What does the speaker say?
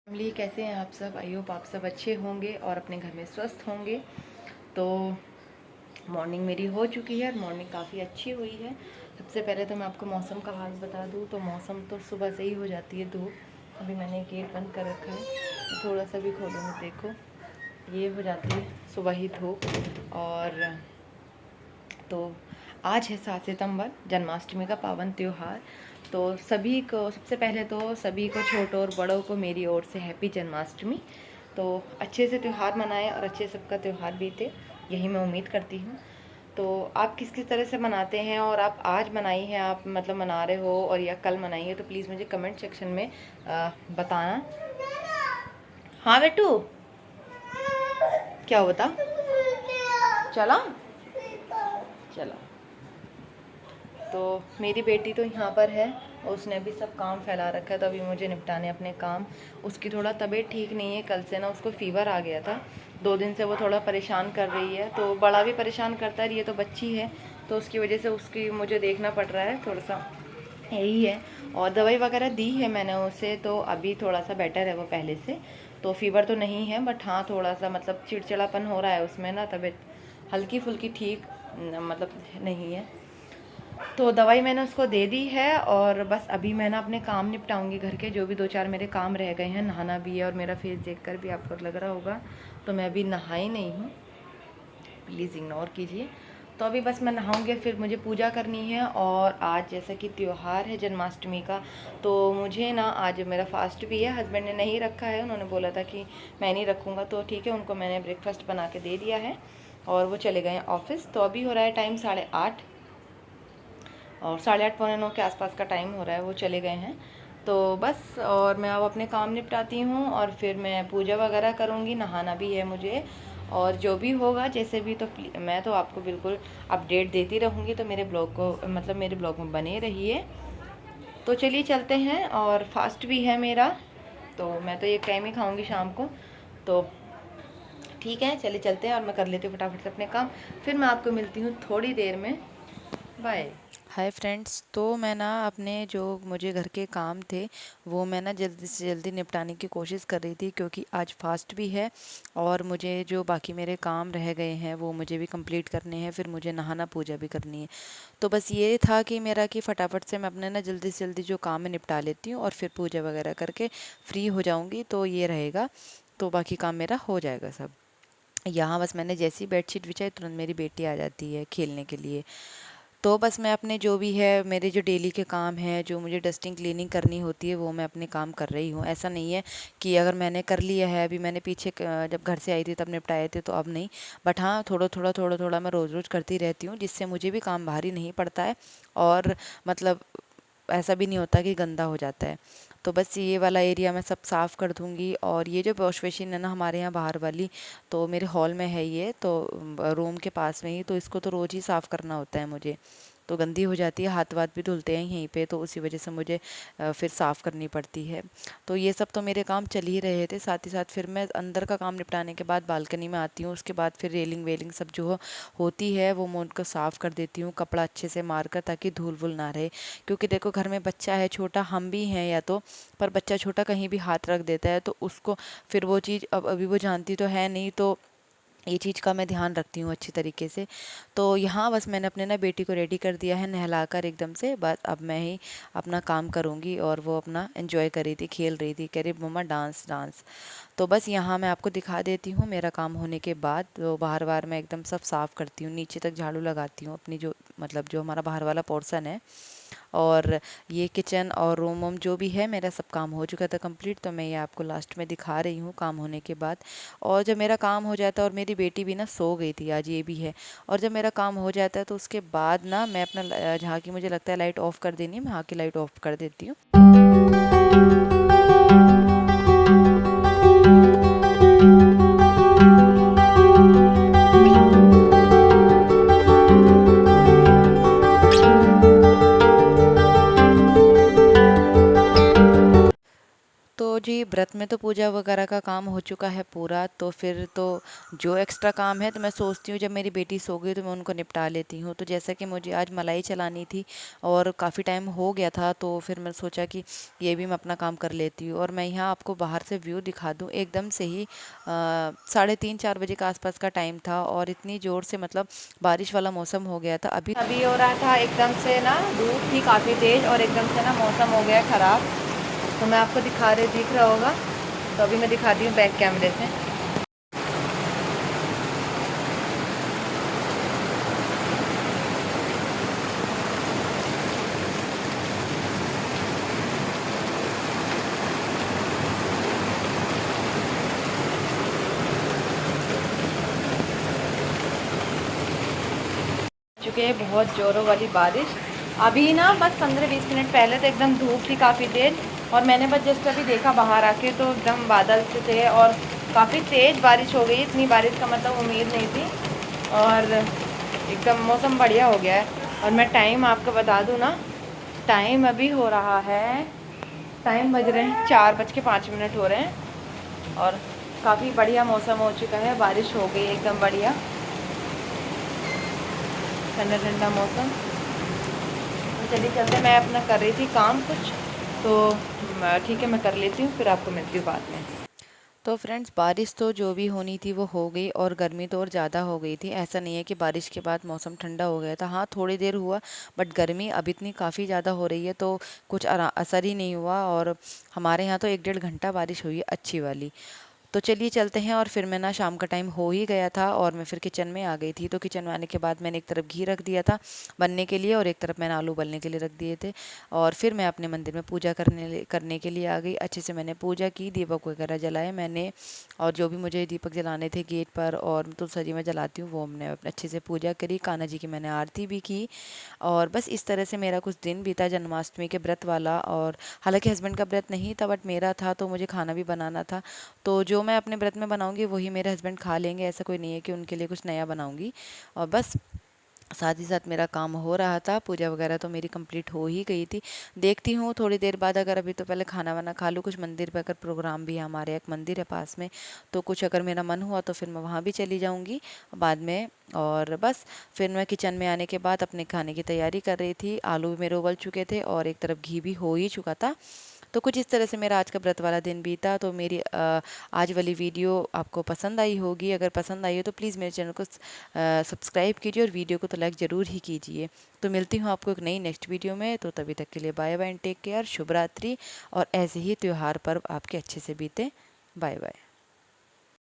Family कैसे हैं आप सब। आई होप आप सब अच्छे होंगे और अपने घर में स्वस्थ होंगे। तो मॉर्निंग मेरी हो चुकी है और मॉर्निंग काफ़ी अच्छी हुई है। सबसे पहले तो मैं आपको मौसम का हाल बता दूं तो मौसम तो सुबह से ही हो जाती है धूप। अभी मैंने गेट बंद कर रखा है, तो थोड़ा सा भी खोलूँगी देखो ये हो जाती है सुबह ही धूप। और तो आज है 7 सितंबर, जन्माष्टमी का पावन त्यौहार। तो सभी को, सबसे पहले तो सभी को, छोटों और बड़ों को मेरी ओर से हैप्पी जन्माष्टमी। तो अच्छे से त्यौहार मनाएं और अच्छे सबका त्यौहार बीते, यही मैं उम्मीद करती हूँ। तो आप किस किस तरह से मनाते हैं और आप आज मनाई हैं, आप मतलब मना रहे हो और या कल मनाई है, तो प्लीज़ मुझे कमेंट सेक्शन में बताना। हाँ बेटू, क्या हो बता। चला चला। तो मेरी बेटी तो यहाँ पर है, उसने भी सब काम फैला रखा है, तो अभी मुझे निपटाने अपने काम। उसकी थोड़ा तबीयत ठीक नहीं है, कल से ना उसको फीवर आ गया था, 2 दिन से वो थोड़ा परेशान कर रही है। तो बड़ा भी परेशान करता है, ये तो बच्ची है, तो उसकी वजह से उसकी मुझे देखना पड़ रहा है, थोड़ा सा यही है। और दवाई वगैरह दी है मैंने उसे, तो अभी थोड़ा सा बेटर है वो पहले से। तो फीवर तो नहीं है, बट हाँ थोड़ा सा मतलब चिड़चिड़ापन हो रहा है उसमें ना, तबीयत हल्की फुल्की ठीक मतलब नहीं है। तो दवाई मैंने उसको दे दी है और बस अभी मैं ना अपने काम निपटाऊंगी घर के, जो भी 2-4 मेरे काम रह गए हैं। नहाना भी है और मेरा फेस देखकर भी आपको लग रहा होगा तो मैं अभी नहाई नहीं हूँ, प्लीज़ इग्नोर कीजिए। तो अभी बस मैं नहाऊंगी, फिर मुझे पूजा करनी है। और आज जैसा कि त्यौहार है जन्माष्टमी का, तो मुझे ना आज मेरा फास्ट भी है। हस्बैंड ने नहीं रखा है, उन्होंने बोला था कि मैं नहीं रखूँगा, तो ठीक है, उनको मैंने ब्रेकफास्ट बना के दे दिया है और वो चले गए हैं ऑफिस। तो अभी हो रहा है टाइम 8:30 और 8:30 पौने 9 के आसपास का टाइम हो रहा है, वो चले गए हैं। तो बस, और मैं अब अपने काम निपटाती हूँ और फिर मैं पूजा वगैरह करूँगी, नहाना भी है मुझे। और जो भी होगा जैसे भी, तो मैं तो आपको बिल्कुल अपडेट देती रहूँगी, तो मेरे ब्लॉग को मतलब मेरे ब्लॉग में बने रहिए। तो चलिए चलते हैं, और फास्ट भी है मेरा, तो मैं तो एक टाइम ही खाऊँगी शाम को। तो ठीक है, चलिए चलते हैं और मैं कर लेती हूँ फटाफट से अपने काम, फिर मैं आपको मिलती हूँ थोड़ी देर में। बाय। हाय फ्रेंड्स, तो मैं ना अपने जो मुझे घर के काम थे वो मैं ना जल्दी से जल्दी निपटाने की कोशिश कर रही थी, क्योंकि आज फास्ट भी है और मुझे जो बाकी मेरे काम रह गए हैं वो मुझे भी कंप्लीट करने हैं, फिर मुझे नहाना पूजा भी करनी है। तो बस ये था कि मेरा कि फटाफट से मैं अपने ना जल्दी से जल्दी जो काम है निपटा लेती हूँ और फिर पूजा वगैरह करके फ्री हो जाऊँगी, तो ये रहेगा, तो बाकी काम मेरा हो जाएगा सब। यहाँ बस मैंने जैसी बेडशीट बिछाई तुरंत मेरी बेटी आ जाती है खेलने के लिए। तो बस मैं अपने जो भी है, मेरे जो डेली के काम हैं, जो मुझे डस्टिंग क्लीनिंग करनी होती है, वो मैं अपने काम कर रही हूँ। ऐसा नहीं है कि अगर मैंने कर लिया है, अभी मैंने पीछे जब घर से आई थी तब निपटाए थे, तो अब नहीं। बट हाँ, थोड़ा थोड़ा मैं रोज़ रोज़ करती रहती हूँ, जिससे मुझे भी काम भारी नहीं पड़ता है और मतलब ऐसा भी नहीं होता कि गंदा हो जाता है। तो बस ये वाला एरिया मैं सब साफ़ कर दूँगी। और ये जो वॉश बेसिन है ना हमारे यहाँ बाहर वाली, तो मेरे हॉल में है ये, तो रूम के पास में ही, तो इसको तो रोज़ ही साफ़ करना होता है मुझे। तो गंदी हो जाती है, हाथ वाथ भी धुलते हैं यहीं पे, तो उसी वजह से मुझे फिर साफ़ करनी पड़ती है। तो ये सब तो मेरे काम चल ही रहे थे, साथ ही साथ फिर मैं अंदर का काम निपटाने के बाद बालकनी में आती हूँ। उसके बाद फिर रेलिंग वेलिंग सब जो होती है वो मैं उनको साफ़ कर देती हूँ, कपड़ा अच्छे से मार कर, ताकि धूल वूल ना रहे। क्योंकि देखो घर में बच्चा है छोटा, हम भी हैं या तो, पर बच्चा छोटा कहीं भी हाथ रख देता है तो उसको फिर वो चीज़, अब अभी वो जानती तो है नहीं, तो ये चीज़ का मैं ध्यान रखती हूँ अच्छी तरीके से। तो यहाँ बस मैंने अपने ना बेटी को रेडी कर दिया है नहलाकर एकदम से, बस अब मैं ही अपना काम करूँगी। और वो अपना एंजॉय कर रही थी, खेल रही थी, कह रही मम्मा डांस डांस। तो बस यहाँ मैं आपको दिखा देती हूँ मेरा काम होने के बाद। तो बाहर बाहर मैं एकदम सब साफ़ करती हूँ, नीचे तक झाड़ू लगाती हूँ अपनी, जो मतलब जो हमारा बाहर वाला पोर्सन है। और ये किचन और रूम वूम जो भी है मेरा सब काम हो चुका था कंप्लीट, तो मैं ये आपको लास्ट में दिखा रही हूँ काम होने के बाद। और जब मेरा काम हो जाता है, और मेरी बेटी भी ना सो गई थी आज, ये भी है। और जब मेरा काम हो जाता है तो उसके बाद ना मैं अपना जहाँ की मुझे लगता है लाइट ऑफ़ कर देनी है, मैं वहाँ की लाइट ऑफ़ कर देती हूँ। तो जी व्रत व्रत में तो पूजा वगैरह का काम हो चुका है पूरा, तो फिर तो जो एक्स्ट्रा काम है तो मैं सोचती हूँ जब मेरी बेटी सो गई तो मैं उनको निपटा लेती हूँ। तो जैसा कि मुझे आज मलाई चलानी थी और काफ़ी टाइम हो गया था, तो फिर मैं सोचा कि ये भी मैं अपना काम कर लेती हूँ। और मैं यहाँ आपको बाहर से व्यू दिखा दूँ, एकदम से ही 3:30-4 बजे के आसपास का टाइम था और इतनी ज़ोर से मतलब बारिश वाला मौसम हो गया था। अभी हो रहा था एकदम से ना, धूप थी काफ़ी तेज़ और एकदम से ना मौसम हो गया ख़राब। तो मैं आपको दिख रहा होगा, तो अभी मैं दिखाती हूँ बैक कैमरे से। चुके हैं बहुत ज़ोरों वाली बारिश। अभी ना बस 15-20 मिनट पहले तो एकदम धूप थी काफ़ी तेज़, और मैंने बस जस्ट अभी देखा बाहर आके तो एकदम बादल से थे और काफ़ी तेज़ बारिश हो गई। इतनी बारिश का मतलब उम्मीद नहीं थी और एकदम मौसम बढ़िया हो गया है। और मैं टाइम आपको बता दूँ ना, टाइम अभी हो रहा है, टाइम बज रहे हैं 4:05 हो रहे हैं और काफ़ी बढ़िया मौसम हो चुका है, बारिश हो गई एकदम बढ़िया, ठंडा ठंडा मौसम। तो चलिए चलते, मैं अपना कर रही थी काम कुछ, तो ठीक है मैं कर लेती हूँ, फिर आपको मिलती हूँ बाद में। तो फ्रेंड्स, बारिश तो जो भी होनी थी वो हो गई और गर्मी तो और ज़्यादा हो गई थी। ऐसा नहीं है कि बारिश के बाद मौसम ठंडा हो गया था, हाँ थोड़ी देर हुआ, बट गर्मी अब इतनी काफ़ी ज़्यादा हो रही है तो कुछ असर ही नहीं हुआ। और हमारे यहाँ तो 1-1.5 घंटा बारिश हुई है अच्छी वाली। तो चलिए चलते हैं। और फिर मैं ना, शाम का टाइम हो ही गया था और मैं फिर किचन में आ गई थी। तो किचन में आने के बाद मैंने एक तरफ घी रख दिया था बनने के लिए और एक तरफ मैंने आलू उबलने के लिए रख दिए थे। और फिर मैं अपने मंदिर में पूजा करने के लिए आ गई। अच्छे से मैंने पूजा की, दीपक वगैरह जलाए मैंने, और जो भी मुझे दीपक जलाने थे गेट पर और तुलसी जी में जलाती हूँ वो हमने अच्छे से पूजा करी। कान्हा जी की मैंने आरती भी की। और बस इस तरह से मेरा कुछ दिन बीता जन्माष्टमी के व्रत वाला। और हालांकि हस्बैंड का व्रत नहीं था बट मेरा था, तो मुझे खाना भी बनाना था। तो जो मैं अपने व्रत में बनाऊंगी वही मेरे हस्बैंड खा लेंगे, ऐसा कोई नहीं है कि उनके लिए कुछ नया बनाऊंगी। और बस साथ ही साथ मेरा काम हो रहा था, पूजा वगैरह तो मेरी कंप्लीट हो ही गई थी। देखती हूँ थोड़ी देर बाद, अगर अभी तो पहले खाना वाना खा लूँ, कुछ मंदिर पे अगर प्रोग्राम भी है, हमारे एक मंदिर है पास में, तो कुछ अगर मेरा मन हुआ तो फिर मैं वहाँ भी चली जाऊँगी बाद में। और बस फिर मैं किचन में आने के बाद अपने खाने की तैयारी कर रही थी। आलू भी मेरे उबल चुके थे और एक तरफ घी भी हो ही चुका था। तो कुछ इस तरह से मेरा आज का व्रत वाला दिन बीता। तो मेरी आज वाली वीडियो आपको पसंद आई होगी। अगर पसंद आई हो तो प्लीज़ मेरे चैनल को सब्सक्राइब कीजिए और वीडियो को तो लाइक ज़रूर ही कीजिए। तो मिलती हूँ आपको एक नई नेक्स्ट वीडियो में। तो तभी तक के लिए bye bye and take care, शुभ रात्रि। और ऐसे ही त्यौहार पर्व आपके अच्छे से बीते। Bye bye.